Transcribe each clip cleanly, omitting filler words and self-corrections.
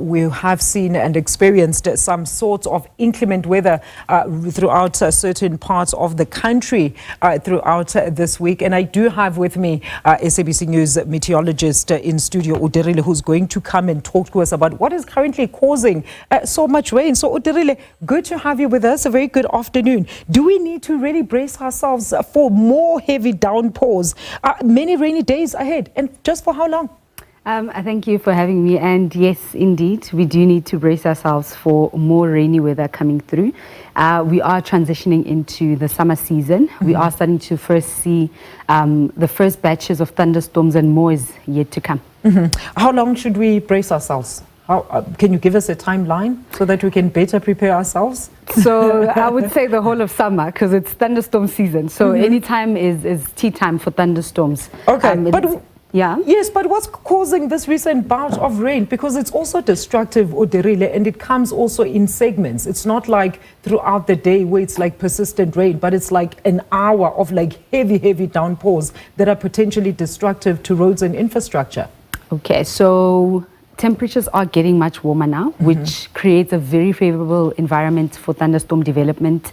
we have seen and experienced some sorts of inclement weather throughout certain parts of the country throughout this week. And I do have with me SABC News meteorologist in studio, Odirile, who's going to come and talk to us about what is currently causing so much rain. So Odirile, good to have you with us. A very good afternoon. Do we need to really brace ourselves for more heavy downpours, many rainy days ahead, and just for how long? Thank you for having me, and yes, indeed, we do need to brace ourselves for more rainy weather coming through. We are transitioning into the summer season. We are starting to first see the first batches of thunderstorms, and more is yet to come. How long should we brace ourselves? Can you give us a timeline so that we can better prepare ourselves? So I would say the whole of summer, because it's thunderstorm season. So any time is tea time for thunderstorms. Okay, but yeah. Yes, but what's causing this recent bout of rain? Because it's also destructive, Odirile, and it comes also in segments. It's not like throughout the day where it's like persistent rain, but it's like an hour of like heavy downpours that are potentially destructive to roads and infrastructure. Okay, so temperatures are getting much warmer now, which creates a very favorable environment for thunderstorm development.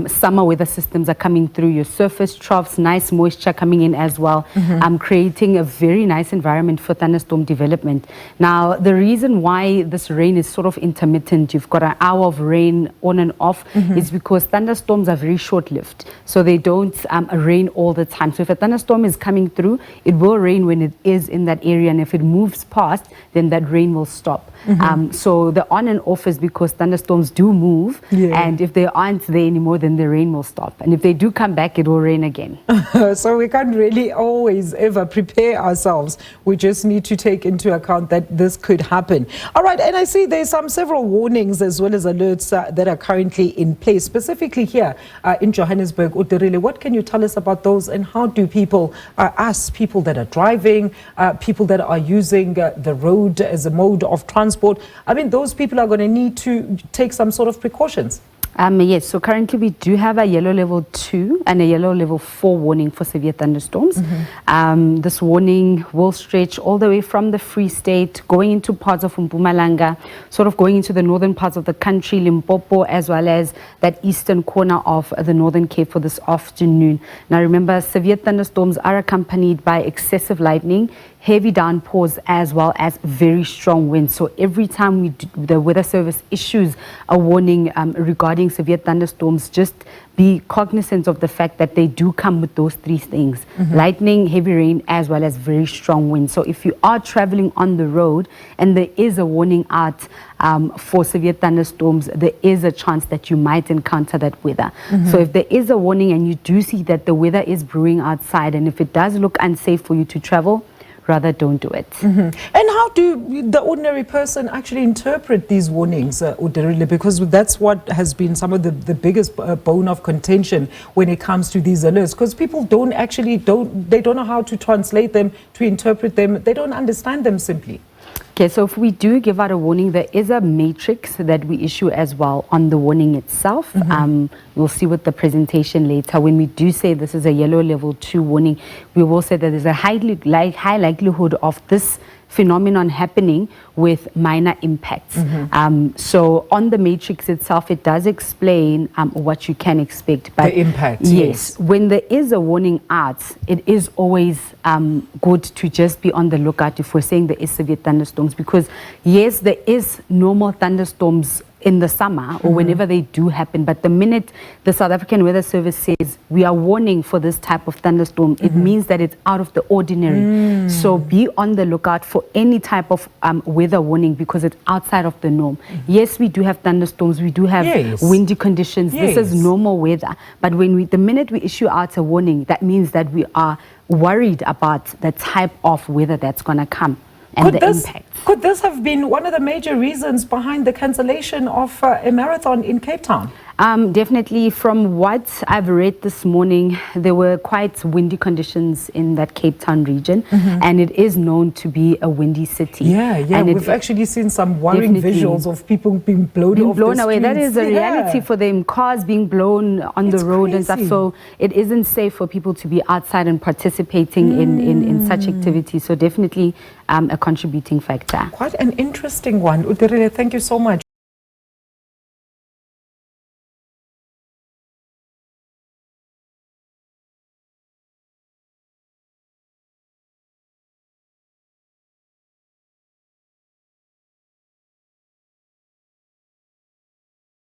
Summer weather systems are coming through, your surface troughs, nice moisture coming in as well, creating a very nice environment for thunderstorm development. Now, the reason why this rain is sort of intermittent, you've got an hour of rain on and off, is because thunderstorms are very short-lived. So they don't rain all the time. So if a thunderstorm is coming through, it will rain when it is in that area, and if it moves past, then that rain will stop. So the on and off is because thunderstorms do move, and if they aren't there anymore, then the rain will stop. And if they do come back, it will rain again. So we can't really always ever prepare ourselves. We just need to take into account that this could happen. All right, and I see there's several warnings as well as alerts that are currently in place, specifically here in Johannesburg. Odirile, what can you tell us about those, and how do people, ask people that are driving, people that are using the road as a mode of transport, I mean, those people are going to need to take some sort of precautions? Yes, so currently we do have a yellow level 2 and a yellow level 4 warning for severe thunderstorms. This warning will stretch all the way from the Free State, going into parts of Mpumalanga, sort of going into the northern parts of the country, Limpopo, as well as that eastern corner of the Northern Cape for this afternoon. Now remember, severe thunderstorms are accompanied by excessive lightning, heavy downpours, as well as very strong winds. So every time the Weather Service issues a warning regarding severe thunderstorms, just be cognizant of the fact that they do come with those three things: lightning, heavy rain, as well as very strong winds. So if you are traveling on the road and there is a warning out for severe thunderstorms, there is a chance that you might encounter that weather. So if there is a warning and you do see that the weather is brewing outside, and if it does look unsafe for you to travel, rather don't do it. And how do the ordinary person actually interpret these warnings, Odirile? Because that's what has been some of the biggest bone of contention when it comes to these alerts, because people don't know how to translate them, to interpret them. They don't understand them simply. Okay, so if we do give out a warning, there is a matrix that we issue as well on the warning itself. We'll see with the presentation later. When we do say this is a yellow level 2 warning, we will say that there's a high likelihood of this phenomenon happening with minor impacts. So on the matrix itself, it does explain what you can expect. But the impact, yes. When there is a warning out, it is always good to just be on the lookout if we're saying there is severe thunderstorms, because yes, there is normal thunderstorms in the summer or whenever they do happen, but the minute the South African Weather Service says we are warning for this type of thunderstorm, it means that it's out of the ordinary. So be on the lookout for any type of weather warning, because it's outside of the norm. Yes, we do have thunderstorms, we do have windy conditions. This is normal weather, but when the minute we issue out a warning, that means that we are worried about the type of weather that's going to come and the impact. Could this have been one of the major reasons behind the cancellation of a marathon in Cape Town? Definitely, from what I've read this morning, there were quite windy conditions in that Cape Town region, and it is known to be a windy city. Yeah, and we've actually seen some worrying visuals of people being blown away. That is a reality for them, cars being blown on the road and stuff. So it isn't safe for people to be outside and participating in such activities. So definitely a contributing factor. Quite an interesting one. Odirile, thank you so much.